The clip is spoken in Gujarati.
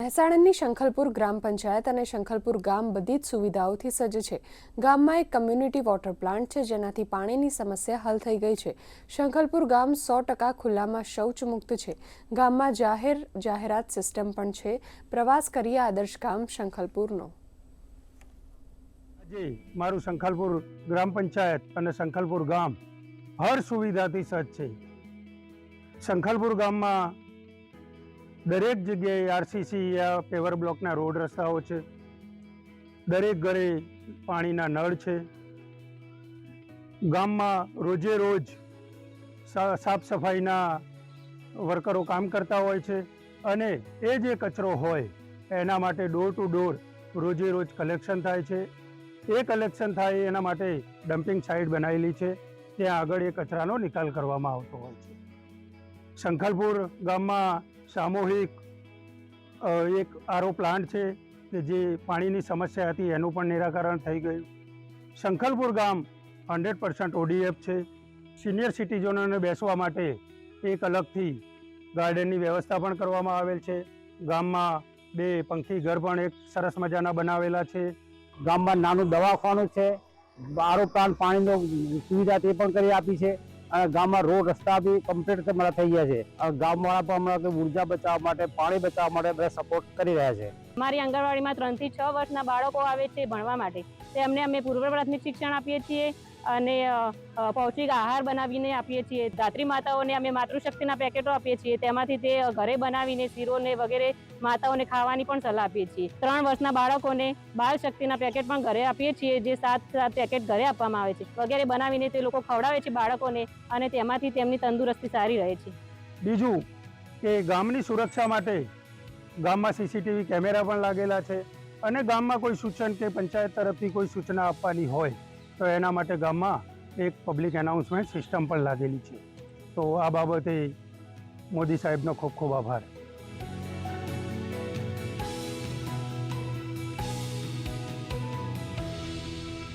મહેસાણાની શંખલપુર ગ્રામ પંચાયત અને શંખલપુર ગામ બધી જ સુવિધાઓથી સજ્જ છે। ગામમાં એક કમ્યુનિટી વોટર પ્લાન્ટ છે, જેનાથી પાણીની સમસ્યા હલ થઈ ગઈ છે। શંખલપુર ગામ 100% ખુલ્લામાં શૌચ મુક્ત છે। ગામમાં જાહેરાત સિસ્ટમ પણ છે। પ્રવાસ કરીએ આદર્શ ગામ શંખલપુરનો। આજે મારું શંખલપુર ગ્રામ પંચાયત અને શંખલપુર ગામ હર સુવિધાથી સજ્જ છે। શંખલપુર ગામમાં દરેક જગ્યાએ આરસીસી યા પેવર બ્લોકના રોડ રસ્તાઓ છે। દરેક ઘરે પાણીના નળ છે। ગામમાં રોજે રોજ સાફ સફાઈના વર્કરો કામ કરતા હોય છે અને એ જે કચરો હોય એના માટે ડોર ટુ ડોર રોજે રોજ કલેક્શન થાય છે। એ કલેક્શન થાય એના માટે ડમ્પિંગ સાઇટ બનાવેલી છે, ત્યાં આગળ એ કચરાનો નિકાલ કરવામાં આવતો હોય છે। શંખલપુર ગામમાં સામૂહિક એક આરઓ પ્લાન્ટ છે કે જે પાણીની સમસ્યા હતી એનું પણ નિરાકરણ થઈ ગયું। શંખલપુર ગામ 100% ઓડીએફ છે। સિનિયર સિટીઝનોને બેસવા માટે એક અલગથી ગાર્ડનની વ્યવસ્થા પણ કરવામાં આવેલ છે। ગામમાં 2 પંખી ઘર પણ એક સરસ મજાના બનાવેલા છે। ગામમાં નાનું દવાખાનું છે, આરઓ પ્લાન્ટ પાણીનો સુવિધા તે પણ કરી આપી છે અને ગામમાં રોડ રસ્તા બી કમ્પ્લીટ હમણાં થઈ ગયા છે। ગામવાળા પણ હમણાં ઉર્જા બચાવવા માટે, પાણી બચાવવા માટે બધા સપોર્ટ કરી રહ્યા છે। અમારી આંગણવાડીમાં 3 થી 6 વર્ષના બાળકો આવે છે ભણવા માટે। તેમને અમે પૂર્વ પ્રાથમિક શિક્ષણ આપીએ છીએ અને પૌષ્ટિક આહાર બનાવીને આપીએ છીએ। ધાત્રી માતાઓને અમે માતૃશક્તિના પેકેટો આપીએ છીએ, તેમાંથી તે ઘરે બનાવીને શીરોને વગેરે માતાઓને ખાવાની પણ સલાહ આપીએ છીએ। 3 વર્ષના બાળકોને બાળ શક્તિના પેકેટ પણ ઘરે આપીએ છીએ, જે 7 પેકેટ ઘરે આપવામાં આવે છે વગેરે બનાવીને તે લોકો ખવડાવે છે બાળકોને અને તેમાંથી તેમની તંદુરસ્તી સારી રહે છે। બીજું કે ગામની સુરક્ષા માટે ગામમાં સીસીટીવી કેમેરા પણ લાગેલા છે અને ગામમાં કોઈ સૂચન કે પંચાયત તરફથી કોઈ સૂચના આપવાની હોય તો એના માટે ગામમાં એક પબ્લિક એનાઉન્સમેન્ટ સિસ્ટમ પણ લાગેલી છે। તો આ બાબતે મોદી સાહેબનો ખૂબ ખૂબ આભાર।